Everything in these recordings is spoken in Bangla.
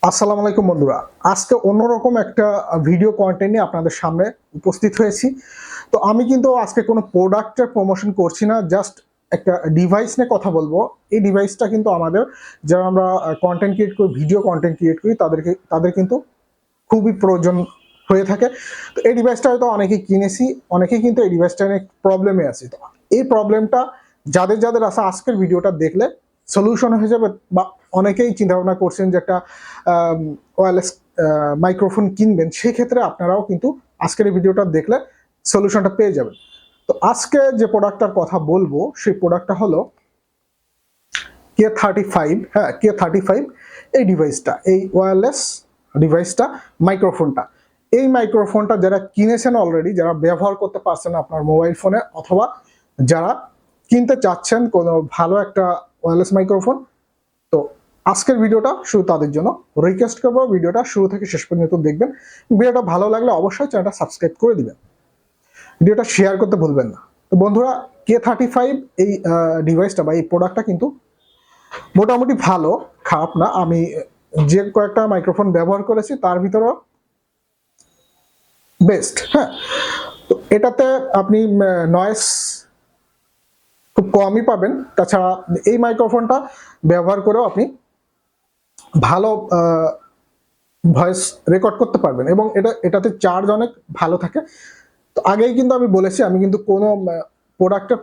আসসালামু আলাইকুম বন্ধুরা, আজকে অন্যরকম একটা ভিডিও কন্টেন্ট নিয়ে আপনাদের সামনে উপস্থিত হয়েছি। তো আমি কিন্তু আজকে কোনো প্রোডাক্টের প্রমোশন করছি না, জাস্ট একটা ডিভাইস নিয়ে কথা বলবো। এই ডিভাইসটা কিন্তু আমাদের যারা আমরা কন্টেন্ট ক্রিয়েট করি, ভিডিও কন্টেন্ট ক্রিয়েট করি, তাদের কিন্তু খুবই প্রয়োজন হয়ে থাকে। তো এই ডিভাইসটা হয়তো অনেকেই কিনেছি, অনেকেই কিন্তু এই ডিভাইসটা নিয়ে প্রবলেমে আছে। তো এই প্রবলেমটা যাদের যাদের আছে আজকের ভিডিওটা দেখলে সলিউশন হয়ে যাবে। বা অনেকেই চিন্তা ভাবনা করছেন যে একটা ওয়্যারলেস মাইক্রোফোন কিনবেন, সেক্ষেত্রে আপনারাও কিন্তু আজকের এই ভিডিওটা দেখলে সলিউশনটা পেয়ে যাবেন। তো আজকে যে প্রোডাক্টটার কথা বলবো সেই প্রোডাক্টটা হলো K35। হ্যাঁ, K35 এই ডিভাইসটা, এই ওয়্যারলেস ডিভাইসটা, মাইক্রোফোনটা। এই মাইক্রোফোনটা যারা কিনেছেন অলরেডি, যারা ব্যবহার করতে পারছেন আপনার মোবাইল ফোনে, অথবা যারা কিনতে চাচ্ছেন কোনো ভালো একটা ওয়্যারলেস মাইক্রোফোন, তো আজকের ভিডিওটা শুধু তাদের জন্য। রিকোয়েস্ট করবো ভিডিওটা শুরু থেকে শেষ পর্যন্ত দেখবেন। ভিডিওটা ভালো লাগলে অবশ্যই চ্যানেলটা সাবস্ক্রাইব করে দিবেন, ভিডিওটা শেয়ার করতে ভুলবেন না। তো বন্ধুরা, K35 এই ডিভাইসটা বা এই প্রোডাক্টটা কিন্তু মোটামুটি ভালো, খারাপ না। আমি যে কয়েকটা মাইক্রোফোন ব্যবহার করেছি তার ভিতরেও বেস্ট। হ্যাঁ, তো এটাতে আপনি নয়েস খুব কমই পাবেন। তাছাড়া এই মাইক্রোফোনটা ব্যবহার করেও আপনি ভালো ভয়েস রেকর্ড করতে পারবেন, এবং এটাতে চার্জ অনেক ভালো থাকে। তো আগেই কিন্তু আমি বলেছি, আমি কিন্তু কোনো প্রোডাক্টের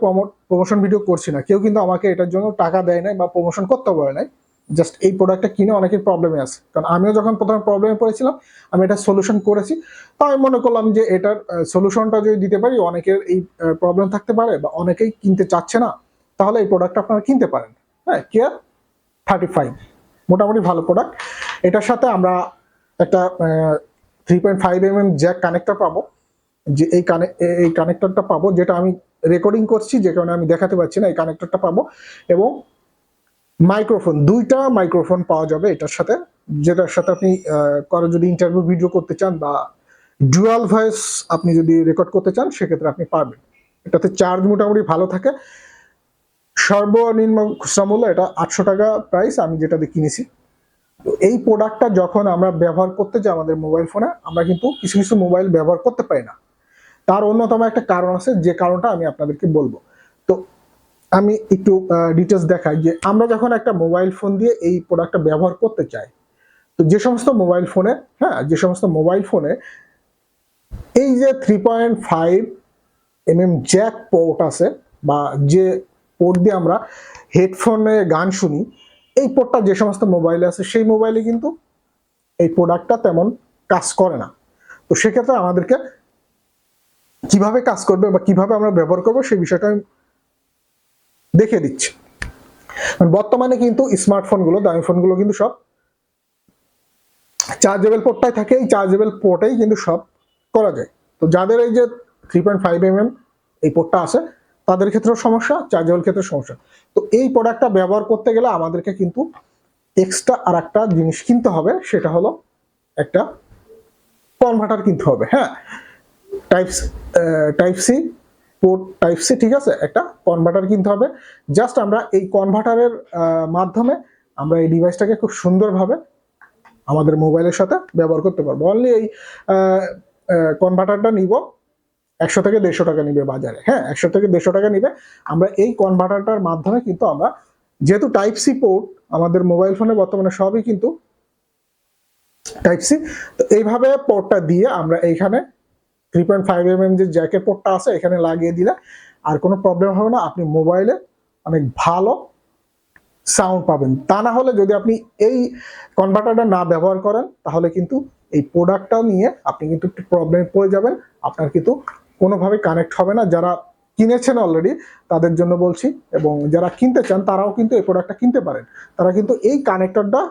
প্রমোশন ভিডিও করছি না। কেউ কিন্তু আমাকে এটার জন্য টাকা দেয় নাই বা প্রমোশন করতে বলে নাই। জাস্ট এই প্রোডাক্টটা কিনে অনেকের প্রবলেমে আছে, কারণ আমিও যখন প্রথমে প্রবলেমে পড়েছিলাম আমি এটা সলিউশন করেছি। তো আমি মনে করলাম যে এটার সলিউশনটা যদি দিতে পারি, অনেকের এই প্রবলেম থাকতে পারে বা অনেকেই কিনতে চাচ্ছে না, তাহলে এই প্রোডাক্টটা আপনারা কিনতে পারেন। হ্যাঁ, K35 মোটামুটি ভালো প্রোডাক্ট। এটার সাথে আমরা একটা 3.5 mm জ্যাক কানেক্টর পাবো, যে এই কানেক্টরটা পাবো, যেটা আমি রেকর্ডিং করছি যে কারণে আমি দেখাতে পারছি না। এই কানেক্টরটা পাবো, এবং মাইক্রোফোন, দুইটা মাইক্রোফোন পাওয়া যাবে এটার সাথে, যেটার সাথে আপনি কারো যদি ইন্টারভিউ ভিডিও করতে চান বা ডুয়াল ভয়েস আপনি যদি রেকর্ড করতে চান, সেক্ষেত্রে আপনি পারবেন। এটাতে চার্জ মোটামুটি ভালো থাকে। সর্বনিম্ন খুচরা মূল্য এটা 800 টাকা প্রাইস, আমি যেটাতে কিনেছি। তো এই প্রোডাক্টটা যখন আমরা ব্যবহার করতে যাই আমাদের মোবাইল ফোনে, আমরা কিন্তু কিছু কিছু মোবাইল ব্যবহার করতে পারি না। তার অন্যতম একটা কারণ আছে, যে কারণটা আমি আপনাদেরকে বলবো। তো আমি একটু ডিটেলস দেখাই যে আমরা যখন একটা মোবাইল ফোন দিয়ে এই প্রোডাক্টটা ব্যবহার করতে চাই, তো যে সমস্ত মোবাইল ফোনে, হ্যাঁ, যে সমস্ত মোবাইল ফোনে এই যে 3.5 mm জ্যাক পোর্ট আছে, বা যে পোর্ট দিয়ে আমরা হেডফোনে গান শুনি, এই পোর্টটা যে সমস্ত মোবাইলে আছে, সেই মোবাইলে কিন্তু এই প্রোডাক্টটা তেমন কাজ করে না। তো সেক্ষেত্রে আমাদেরকে কিভাবে কাজ করবে বা কিভাবে আমরা ব্যবহার করবো সেই বিষয়টা আমি দেখে দিচ্ছি। বর্তমানে কিন্তু স্মার্টফোনগুলো, দামি ফোনগুলো কিন্তু সব চার্জেবল পোর্টটাই থাকে। এই চার্জেবল পোর্টেই কিন্তু সব করা যায়। তো যাদের এই যে 3.5 mm এই পোর্টটা আছে, তাদের ক্ষেত্রেও সমস্যা, চার্জেবল ক্ষেত্রে সমস্যা। তো এই প্রোডাক্টটা ব্যবহার করতে গেলে আমাদেরকে কিন্তু এক্সট্রা আর একটা জিনিস কিনতে হবে, সেটা হলো একটা কনভার্টার কিনতে হবে। হ্যাঁ, type C port, type C, ঠিক আছে, একটা কনভার্টার কিনতে হবে। জাস্ট আমরা এই কনভার্টারের মাধ্যমে আমরা এই ডিভাইসটাকে খুব সুন্দরভাবে আমাদের মোবাইলের সাথে ব্যবহার করতে পারবো। অনলি এই কনভার্টারটা নিব 100 থেকে 150 টাকা নিবে বাজারে। হ্যাঁ, 100 থেকে 150 টাকা নিবে। আমরা এই কনভার্টারটার মাধ্যমে কিন্তু আমরা, যেহেতু টাইপ সি পোর্ট আমাদের মোবাইল ফোনে বর্তমানে সবই কিন্তু টাইপ সি, তো এইভাবে পোর্টটা দিয়ে আমরা এইখানে 3.5 mm যে জ্যাকের পোর্টটা আছে এখানে লাগিয়ে দিলে আর কোনো প্রবলেম হবে না। আপনি মোবাইলে অনেক ভালো সাউন্ড পাবেন। তা না হলে যদি আপনি এই কনভার্টারটা না ব্যবহার করেন, তাহলে কিন্তু এই প্রোডাক্টটা নিয়ে আপনি কিন্তু একটু প্রবলেমে পড়ে যাবেন। আপনার কিন্তু কোনোভাবে কানেক্ট হবে না। যারা কিনেছেন অলরেডি তাদের জন্য বলছি, এবং যারা কিনতে চান তারাও কিন্তু এই প্রোডাক্টটা কিনতে পারেন। তারা কিন্তু এই কানেক্টরটা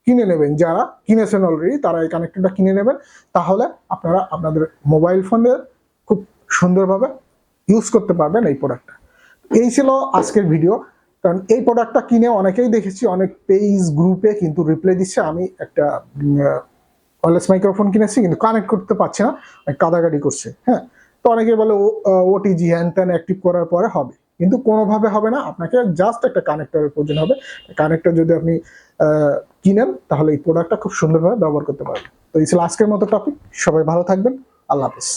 কিনে নেবেন, যারা কিনেছেন অলরেডি তারা এই কানেক্টরটা কিনে নেবেন। তাহলে আপনারা আপনাদের মোবাইল ফোনে খুব সুন্দরভাবে ইউজ করতে পারবেন এই প্রোডাক্টটা। এই ছিল আজকের ভিডিও। কারণ এই প্রোডাক্টটা কিনে অনেকেই দেখেছি, অনেক পেজ গ্রুপে কিন্তু রিপ্লাই দিচ্ছে, আমি একটা ওয়্যারলেস মাইক্রোফোন কিনেছি কিন্তু কানেক্ট করতে পারছি না, কাদাকাটি করছে। হ্যাঁ, তো অনেকে বলে ওটিজি হ্যান ত্যান অ্যাক্টিভ করার পরে হবে, কিন্তু কোনোভাবে হবে না, আপনাকে জাস্ট একটা কানেক্টরের প্রয়োজন হবে। কানেক্টর যদি আপনি কিনেন তাহলে এই প্রোডাক্টটা খুব সুন্দরভাবে ব্যবহার করতে পারবেন। তো এই ছিল আজকের মতো টপিক। সবাই ভালো থাকবেন। আল্লাহ হাফিজ।